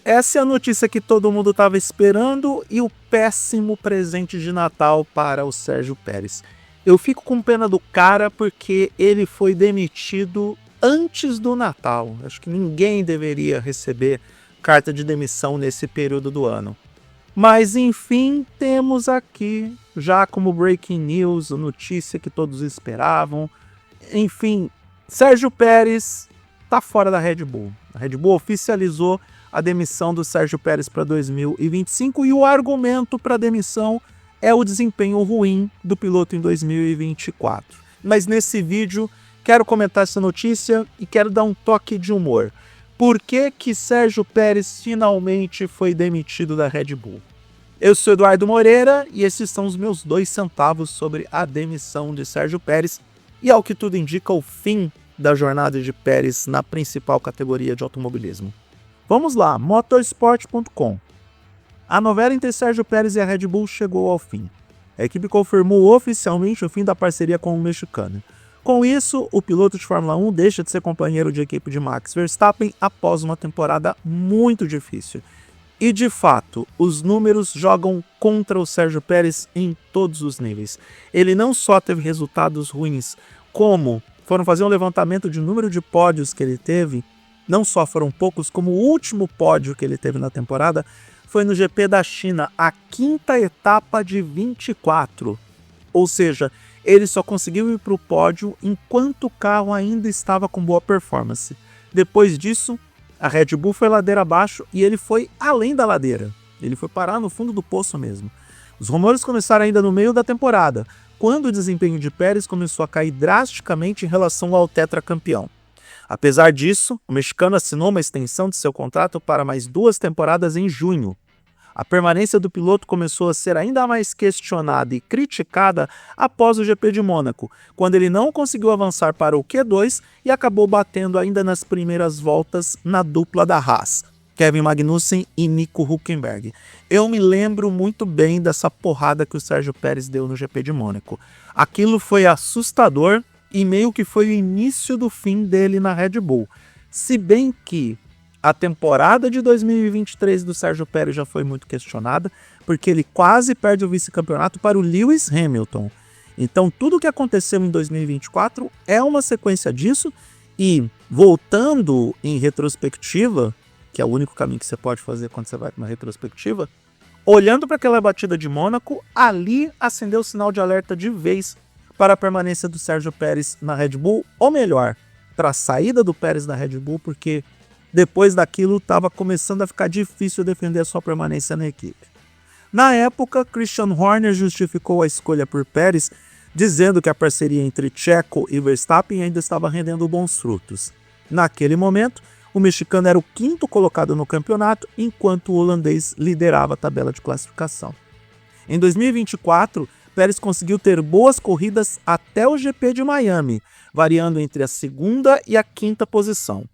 essa é a notícia que todo mundo estava esperando e o péssimo presente de Natal para o Sérgio Pérez. Eu fico com pena do cara porque ele foi demitido antes do Natal. Acho que ninguém deveria receber carta de demissão nesse período do ano. Mas enfim, temos aqui, já como breaking news, a notícia que todos esperavam. Enfim, Sérgio Pérez está fora da Red Bull. A Red Bull oficializou a demissão do Sérgio Pérez para 2025 e o argumento para a demissão é o desempenho ruim do piloto em 2024. Mas nesse vídeo quero comentar essa notícia e quero dar um toque de humor. Por que que Sérgio Pérez finalmente foi demitido da Red Bull? Eu sou Eduardo Moreira e esses são os meus 2 centavos sobre a demissão de Sérgio Pérez e, ao que tudo indica, o fim da jornada de Pérez na principal categoria de automobilismo. Vamos lá, motorsport.com. A novela entre Sérgio Pérez e a Red Bull chegou ao fim. A equipe confirmou oficialmente o fim da parceria com o mexicano. Com isso, o piloto de Fórmula 1 deixa de ser companheiro de equipe de Max Verstappen após uma temporada muito difícil. E de fato, os números jogam contra o Sérgio Pérez em todos os níveis. Ele não só teve resultados ruins, como foram fazer um levantamento de número de pódios que ele teve, não só foram poucos, como o último pódio que ele teve na temporada foi no GP da China, a 5ª etapa de 24. Ou seja, ele só conseguiu ir para o pódio enquanto o carro ainda estava com boa performance. Depois disso, a Red Bull foi ladeira abaixo e ele foi além da ladeira. Ele foi parar no fundo do poço mesmo. Os rumores começaram ainda no meio da temporada, quando o desempenho de Pérez começou a cair drasticamente em relação ao tetracampeão. Apesar disso, o mexicano assinou uma extensão de seu contrato para mais 2 temporadas em junho. A permanência do piloto começou a ser ainda mais questionada e criticada após o GP de Mônaco, quando ele não conseguiu avançar para o Q2 e acabou batendo ainda nas primeiras voltas na dupla da Haas, Kevin Magnussen e Nico Hülkenberg. Eu me lembro muito bem dessa porrada que o Sérgio Pérez deu no GP de Mônaco. Aquilo foi assustador e meio que foi o início do fim dele na Red Bull. Se bem que a temporada de 2023 do Sérgio Pérez já foi muito questionada, porque ele quase perde o vice-campeonato para o Lewis Hamilton. Então tudo o que aconteceu em 2024 é uma sequência disso, e voltando em retrospectiva, que é o único caminho que você pode fazer quando você vai para uma retrospectiva, olhando para aquela batida de Mônaco, ali acendeu o sinal de alerta de vez para a permanência do Sérgio Pérez na Red Bull, ou melhor, para a saída do Pérez da Red Bull, porque depois daquilo estava começando a ficar difícil defender a sua permanência na equipe. Na época, Christian Horner justificou a escolha por Pérez, dizendo que a parceria entre Checo e Verstappen ainda estava rendendo bons frutos. Naquele momento, o mexicano era o 5º colocado no campeonato, enquanto o holandês liderava a tabela de classificação. Em 2024, Pérez conseguiu ter boas corridas até o GP de Miami, variando entre a 2ª e a 5ª posição.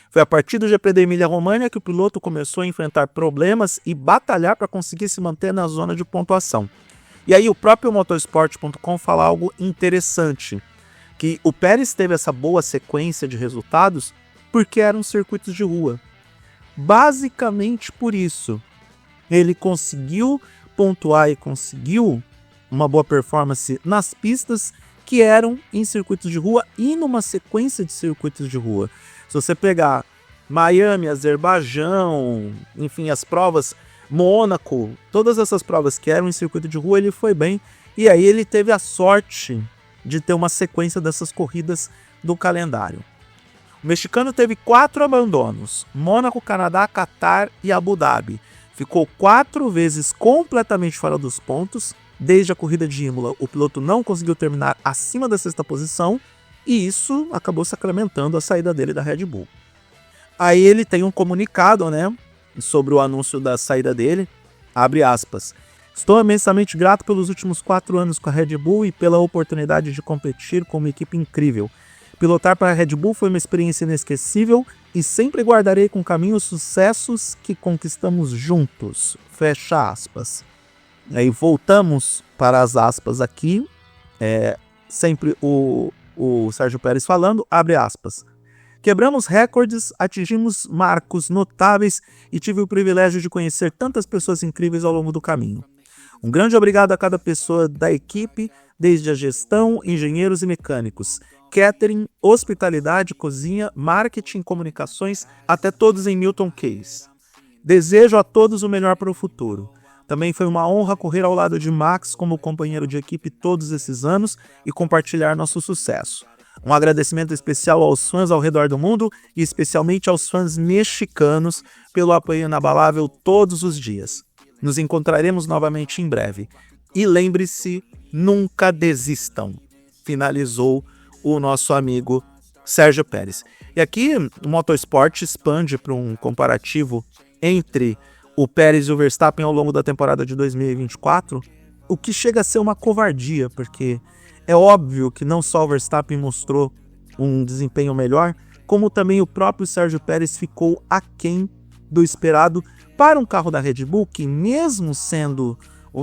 Foi a partir do GP da Emília-Romagna que o piloto começou a enfrentar problemas e batalhar para conseguir se manter na zona de pontuação. E aí o próprio motorsport.com fala algo interessante, que o Pérez teve essa boa sequência de resultados porque eram circuitos de rua. Basicamente por isso, ele conseguiu pontuar e conseguiu uma boa performance nas pistas que eram em circuitos de rua e numa sequência de circuitos de rua. Se você pegar Miami, Azerbaijão, enfim, as provas, Mônaco, todas essas provas que eram em circuito de rua, ele foi bem. E aí ele teve a sorte de ter uma sequência dessas corridas do calendário. O mexicano teve 4 abandonos: Mônaco, Canadá, Catar e Abu Dhabi. Ficou 4 vezes completamente fora dos pontos. Desde a corrida de Imola, o piloto não conseguiu terminar acima da 6ª posição, e isso acabou sacramentando a saída dele da Red Bull. Aí ele tem um comunicado, sobre o anúncio da saída dele, abre aspas: "Estou imensamente grato pelos últimos 4 anos com a Red Bull e pela oportunidade de competir com uma equipe incrível. Pilotar para a Red Bull foi uma experiência inesquecível e sempre guardarei com caminho os sucessos que conquistamos juntos." Fecha aspas. Aí voltamos para as aspas aqui, sempre o Sérgio Pérez falando, abre aspas: Quebramos recordes, atingimos marcos notáveis e tive o privilégio de conhecer tantas pessoas incríveis ao longo do caminho. Um grande obrigado a cada pessoa da equipe, desde a gestão, engenheiros e mecânicos, catering, hospitalidade, cozinha, marketing, comunicações, até todos em Milton Keynes. Desejo a todos o melhor para o futuro. Também foi uma honra correr ao lado de Max como companheiro de equipe todos esses anos e compartilhar nosso sucesso. Um agradecimento especial aos fãs ao redor do mundo e especialmente aos fãs mexicanos pelo apoio inabalável todos os dias. Nos encontraremos novamente em breve. E lembre-se, nunca desistam. Finalizou o nosso amigo Sérgio Pérez. E aqui o Motorsport expande para um comparativo entre o Pérez e o Verstappen ao longo da temporada de 2024, o que chega a ser uma covardia, porque é óbvio que não só o Verstappen mostrou um desempenho melhor, como também o próprio Sérgio Pérez ficou aquém do esperado para um carro da Red Bull que, mesmo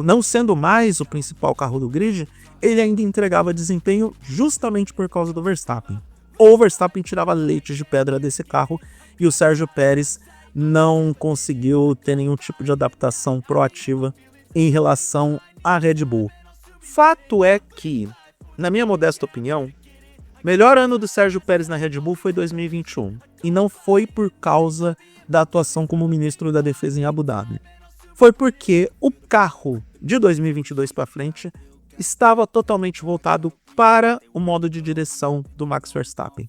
não sendo mais o principal carro do grid, ele ainda entregava desempenho justamente por causa do Verstappen. Ou o Verstappen tirava leite de pedra desse carro e o Sérgio Pérez não conseguiu ter nenhum tipo de adaptação proativa em relação à Red Bull. Fato é que, na minha modesta opinião, o melhor ano do Sérgio Pérez na Red Bull foi 2021. E não foi por causa da atuação como ministro da Defesa em Abu Dhabi. Foi porque o carro de 2022 para frente estava totalmente voltado para o modo de direção do Max Verstappen.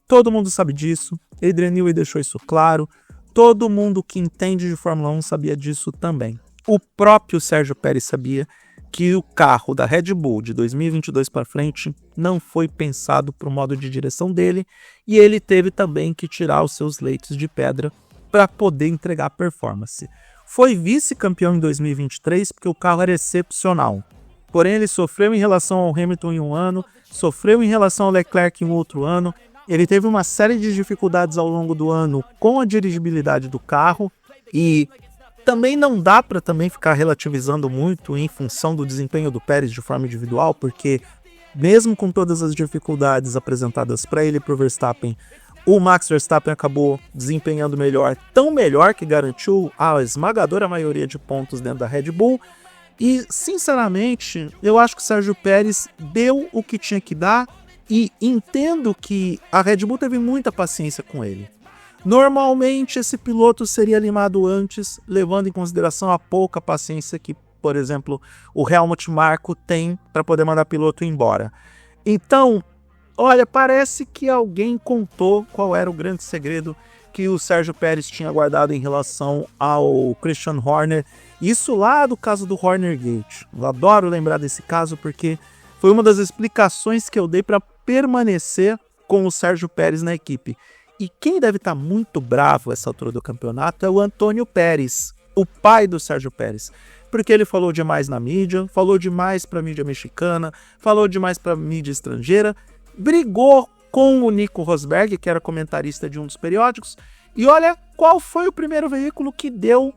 Todo mundo sabe disso, Adrian Newey deixou isso claro, todo mundo que entende de Fórmula 1 sabia disso também. O próprio Sérgio Pérez sabia que o carro da Red Bull de 2022 para frente não foi pensado para o modo de direção dele e ele teve também que tirar os seus leites de pedra para poder entregar performance. Foi vice-campeão em 2023 porque o carro era excepcional. Porém, ele sofreu em relação ao Hamilton em um ano, sofreu em relação ao Leclerc em outro ano. Ele teve uma série de dificuldades ao longo do ano com a dirigibilidade do carro e também não dá para também ficar relativizando muito em função do desempenho do Pérez de forma individual, porque mesmo com todas as dificuldades apresentadas para ele e para o Verstappen, o Max Verstappen acabou desempenhando melhor, tão melhor que garantiu a esmagadora maioria de pontos dentro da Red Bull. E, sinceramente, eu acho que o Sérgio Pérez deu o que tinha que dar e entendo que a Red Bull teve muita paciência com ele. Normalmente, esse piloto seria limado antes, levando em consideração a pouca paciência que, por exemplo, o Helmut Marko tem para poder mandar piloto embora. Então, olha, parece que alguém contou qual era o grande segredo que o Sérgio Pérez tinha guardado em relação ao Christian Horner. Isso lá do caso do Horner Gate. Eu adoro lembrar desse caso porque foi uma das explicações que eu dei para permanecer com o Sérgio Pérez na equipe. E quem deve estar muito bravo essa altura do campeonato é o Antônio Pérez, o pai do Sérgio Pérez. Porque ele falou demais na mídia, falou demais para a mídia mexicana, falou demais para a mídia estrangeira, brigou com o Nico Rosberg, que era comentarista de um dos periódicos, e olha qual foi o primeiro veículo que deu,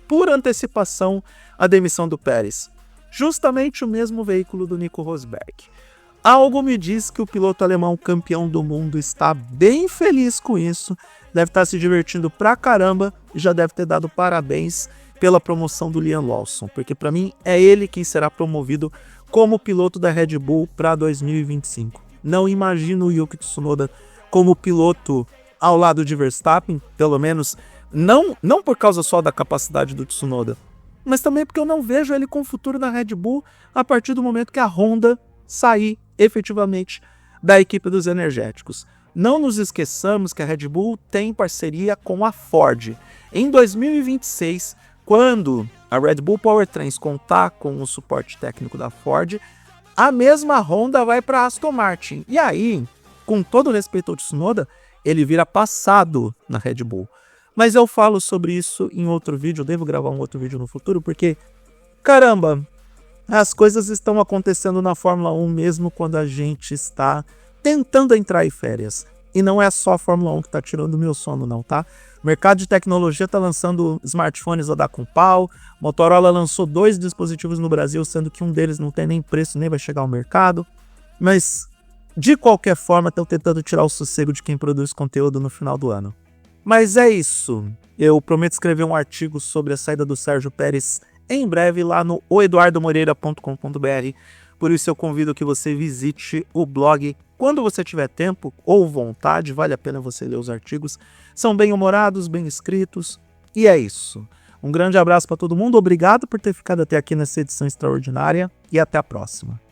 por antecipação, a demissão do Pérez. Justamente o mesmo veículo do Nico Rosberg. Algo me diz que o piloto alemão campeão do mundo está bem feliz com isso, deve estar se divertindo pra caramba e já deve ter dado parabéns pela promoção do Liam Lawson, porque para mim é ele quem será promovido como piloto da Red Bull para 2025. Não imagino o Yuki Tsunoda como piloto ao lado de Verstappen, pelo menos não por causa só da capacidade do Tsunoda, mas também porque eu não vejo ele com futuro na Red Bull a partir do momento que a Honda sair efetivamente da equipe dos energéticos. Não nos esqueçamos que a Red Bull tem parceria com a Ford. Em 2026, quando a Red Bull Powertrains contar com o suporte técnico da Ford, a mesma Honda vai para a Aston Martin. E aí, com todo respeito ao Tsunoda, ele vira passado na Red Bull. Mas eu falo sobre isso em outro vídeo, eu devo gravar um outro vídeo no futuro, porque, caramba, as coisas estão acontecendo na Fórmula 1 mesmo quando a gente está tentando entrar em férias. E não é só a Fórmula 1 que está tirando o meu sono não, tá? O mercado de tecnologia está lançando smartphones a dar com pau. Motorola lançou 2 dispositivos no Brasil, sendo que um deles não tem nem preço, nem vai chegar ao mercado. Mas De qualquer forma, estão tentando tirar o sossego de quem produz conteúdo no final do ano. Mas é isso. Eu prometo escrever um artigo sobre a saída do Sérgio Pérez em breve lá no oeduardomoreira.com.br. Por isso eu convido que você visite o blog quando você tiver tempo ou vontade. Vale a pena você ler os artigos. São bem humorados, bem escritos. E é isso. Um grande abraço para todo mundo. Obrigado por ter ficado até aqui nessa edição extraordinária e até a próxima.